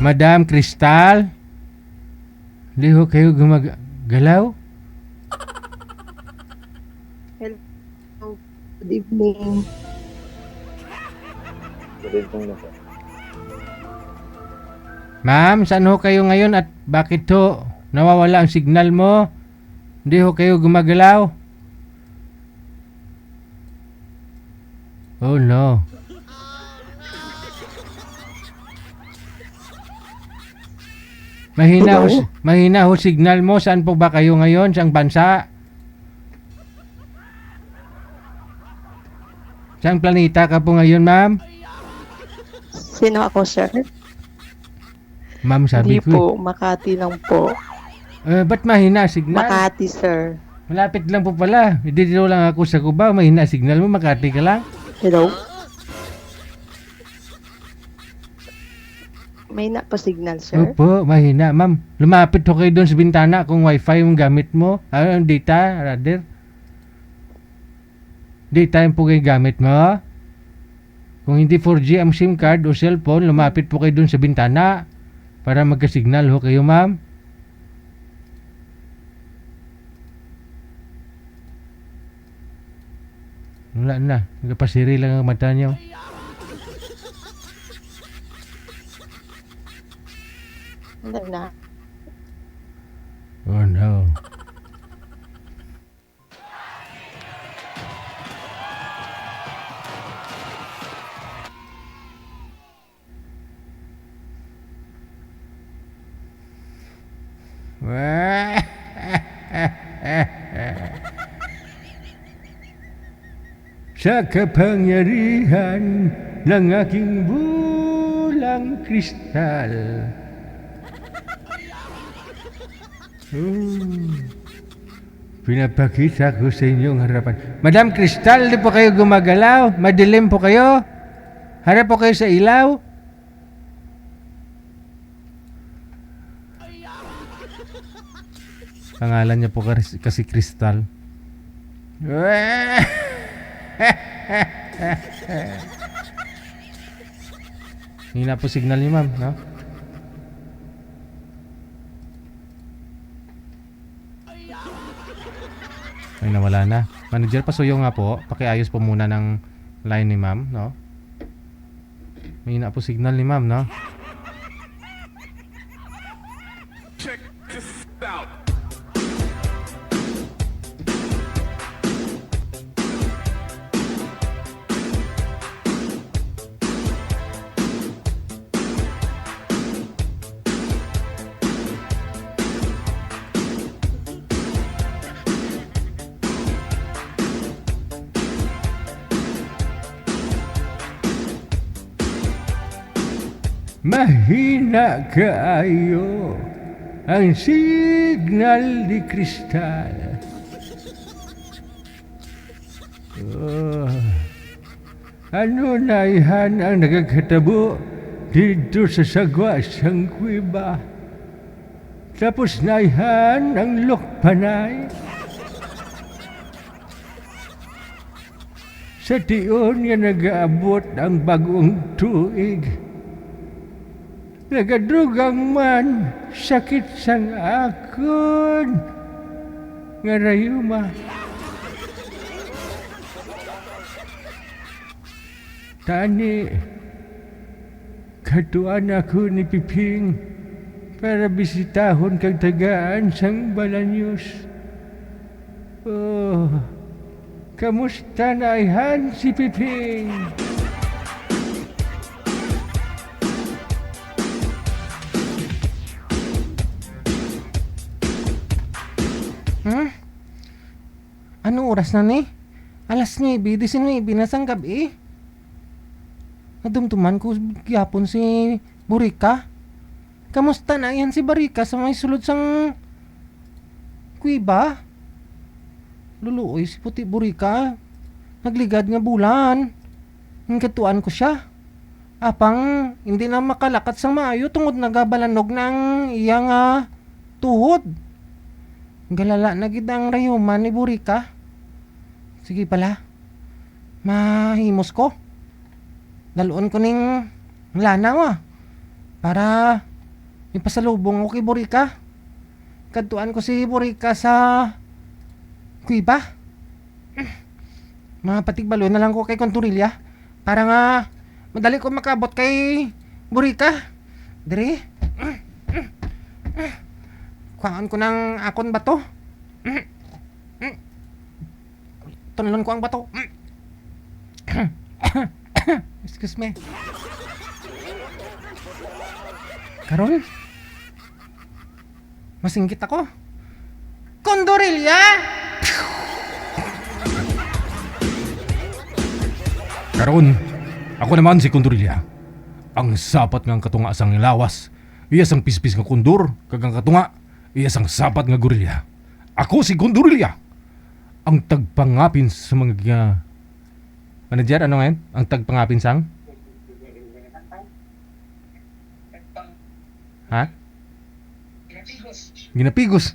Madam Crystal? Di ho kayo gumagalaw? Hello. Good evening. Good evening na po. Ma'am, saan ho kayo ngayon at bakit ho nawawala ang signal mo? Di ho kayo gumagalaw? Oh no. Mahina ho signal mo. Saan po ba kayo ngayon? Saang bansa? Saang planeta ka po ngayon, ma'am? Sino ako, sir? Ma'am, sabi Hindi ko. po, Makati lang po. Ba't mahina signal? Makati, sir. Malapit lang po pala. Dito lang ako sa Cubao. Mahina signal mo. Makati ka lang. Hello? May na pa signal, sir? Opo, mahina. Ma'am, lumapit ho kayo doon sa bintana kung wifi yung gamit mo. Ang data, rather. Data yung po kayo gamit mo. Kung hindi 4G ang SIM card o cellphone, lumapit po kayo doon sa bintana para magka-signal ho kayo, ma'am. Wala na. Nagpasiri lang ang mata niyo. Wala na. Oh no. Sa kapangyarihan ng aking bulang kristal. Pinapakita ko sa inyong harapan. Madam Crystal, di po kayo gumagalaw? Madilim po kayo? Harap po kayo sa ilaw? Pangalan niya po kasi Crystal. Hina po signal niyo, ma'am, no? Ay, nawala na. Manager, pasuyo nga po. Pakiayos po muna ng line ni ma'am, no? May hina po signal ni ma'am, no? Check this out. Mahina kaayo ang signal ni Kristal. Ano na ihan ang nagkakatabo dito sa sagwa sang kuiba? Tapos na ihan ang lokpanay. Sa tiyon nga nag-aabot ang bagong tuig. Nagadugang man sakit sang akon nga rayuma. Tani katuan ako ni Piping para bisitahon kag tagaan sang Balanyos. Oh, kamusta na ihan si Piping? Anong oras na ni? Alas 9:19 na sang gabi. Nadumtuman ko gyapon si Burika. Kamusta na yan si Burika sa may sulod sang kuiba? Luluoy si puti Burika. Nagligad nga bulan. Hingkatuan ko siya. Apang hindi na makalakat sang maayo tungod nagabalanog ng iyang tuhod. Galala na gid ang rayuman ni Burika. Sige pala. Mahimos ko. Daluon ko ning lanaw para May pasalubong ako kay Burika. Kadtuan ko si Burika sa kuiba. Mga patigbalo na lang ko kay Konturilya para nga madali ko makabot kay Burika. Diri. Kuhaan ko ng akon bato. Tunlon ko ang bato. Excuse me. Karon? Masingkit ako. Kondorilya! Karon, ako naman si Kondorilya. Ang sapat nga katunga sang lawas. Iya sang pispis nga kondor, kagang katunga. Iya sang sapat nga gorilya. Ako si Kondorilya. Ang tagpangapin sa mga manager, ano ngayon? Ang tagpangapin sang? Ha? Ginapigos.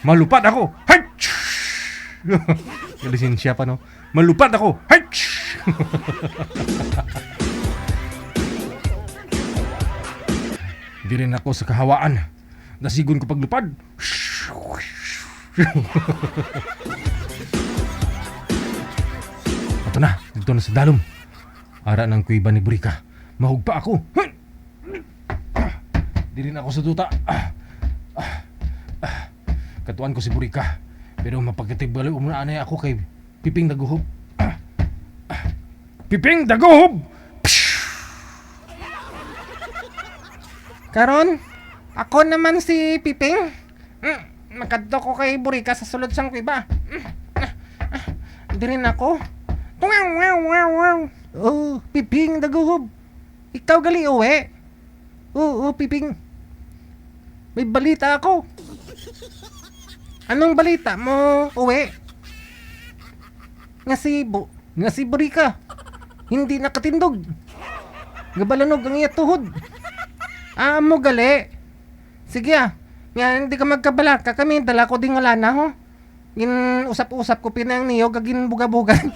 Malupad ako. Hay! Galisin siya pa, no? Malupad ako. Hay! Di rin ako sa kahawaan. Nasigon ko paglupad. Ito na, dito na sa dalom. Ara ng kuiba ni Burika. Mahugpa ako. Di rin ako sa duta. Katuan ko si Burika. Pero mapagkatibali umunanay ako kay Piping Daguhob. Piping Daguhob! Karon, ako naman si Piping. Makadto ko kay Burika sa sulod sang kuiba. Di rin ako. Tungaw, wow, wow, wow. Oh, Piping Daguhob. Ikaw gali uwi. Oo, Piping. May balita ako. Anong balita mo, uwi? Nga si Burika. Hindi nakatindog. Gabalanog ang iya tuhod. Mo gali. Sige Nga hindi ka magkabalaka kami. Dala ko din nga lana ho. In usap-usap ko pinang niyo. Gagin buga-bugan.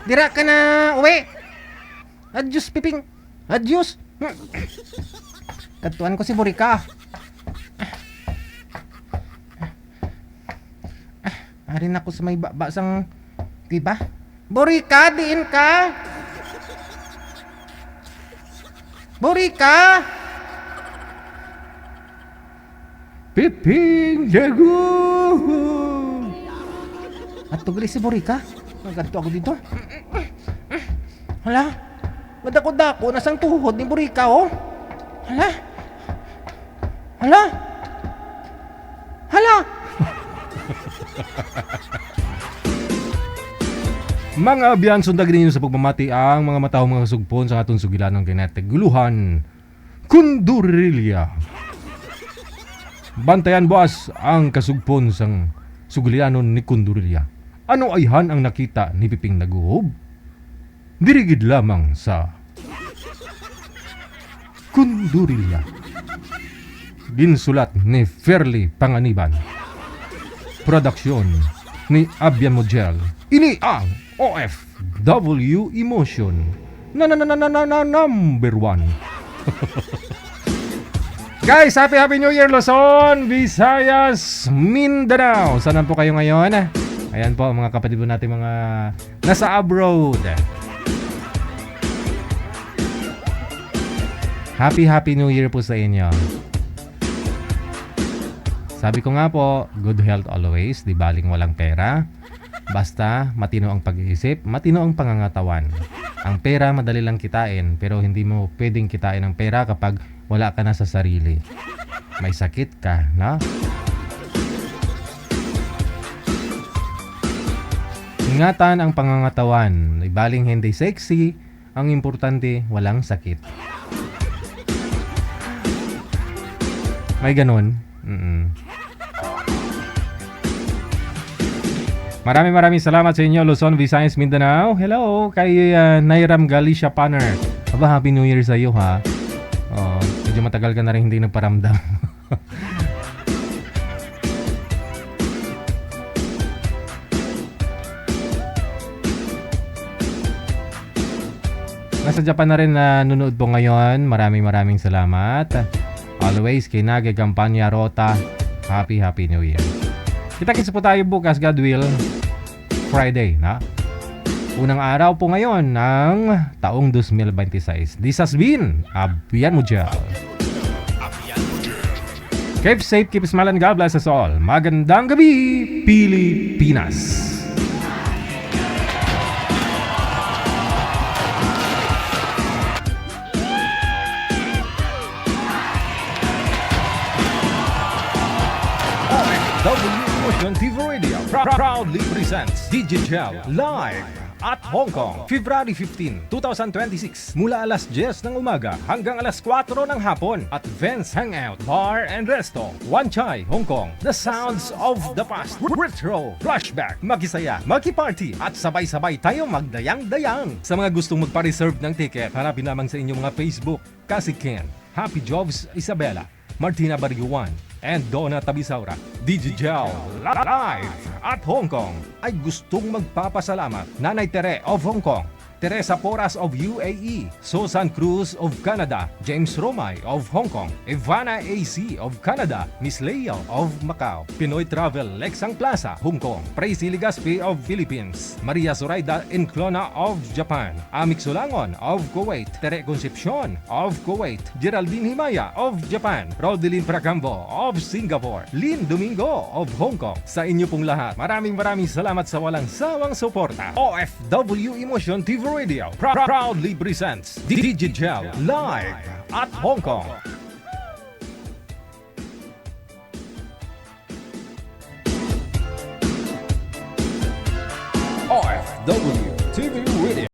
Dira ka na uwi. Adios, Piping. Adios. Katuan ko si Burika. Arin ako sa may basang diba? Burika, diin ka. Burika! Piping Daguhob! At tugali si Burika. Nagkanto ako dito. Hala, madako-dako nasang tuhod ni Burika, oh. Hala. Hala. Hala. Mga abyan, sundag ninyo sa pagmamati ang mga matao mga sugpon sa atong sugilan ng kinetic guluhan. Kondorilya. Bantayan boss ang kasugpon sang sugilanon ni Kondorilya. Ano ayhan ang nakita ni Piping Daguhob? Dirigid lamang sa Kondorilya. Ginsulat ni Fairly Panganiban. Produksyon ni Abyan Mojel. Ini ang OFW Emotion na number 1. Guys, happy New Year Luzon, Visayas, Mindanao. Saan po kayo ngayon? Ayan po mga kapatid po natin mga nasa abroad. Happy New Year po sa inyo. Sabi ko nga po, good health always, di baling walang pera. Basta matino ang pag-iisip, matino ang pangangatawan. Ang pera madali lang kitain, pero hindi mo pwedeng kitain ang pera kapag wala ka na sa sarili. May sakit ka, no? Ingatan ang pangangatawan. Ibaling hindi sexy, ang importante walang sakit. May ganun. Maraming salamat sa inyo, Luzon, Visayas, Mindanao. Hello kay Nairam Galicia Panner. Aba, Happy New Year sa iyo, ha. Medyo matagal ka na rin hindi nagparamdam. nasa Japan na rin na nanonood po ngayon. Maraming salamat. Always kay Nage Campania Rota. Happy New Year. Kita-kits po tayo bukas, God will. Friday, na? Unang araw po ngayon ng taong 2026. This has been Abian Mujal. Keep safe, keep smiling, God bless us all. Magandang gabi, Pilipinas. WMotion TV Radio proudly presents DJGel Live at Hong Kong, February 15, 2026 mula alas 10 ng umaga hanggang alas 4 ng hapon at Vince Hangout Bar and Resto, Wan Chai, Hong Kong. The sounds of the past, retro, flashback, makisaya, makiparty at sabay-sabay tayo magdayang-dayang. Sa mga gustong magpa-reserve ng ticket, hanapin lamang sa inyong mga Facebook, Kasi Ken, Happy Jobs Isabela, Martina Barriuan, and Donna Tabisaura. DJGel Live at Hong Kong ay gustong magpapasalamat Nanay Tere of Hong Kong, Teresa Porras of UAE, Susan Cruz of Canada, James Romay of Hong Kong, Ivana AC of Canada, Miss Leia of Macau, Pinoy Travel Lexang Plaza, Hong Kong, Praise Ligaspi of Philippines, Maria Zoraida Enclona of Japan, Amik Sulangon of Kuwait, Tere Concepcion of Kuwait, Geraldine Himaya of Japan, Rodeline Pracambo of Singapore, Lynn Domingo of Hong Kong. Sa inyo pong lahat, maraming salamat sa walang sawang suporta. OFW Emotion TV Radio proudly presents DJGel Live at Hong Kong. OFW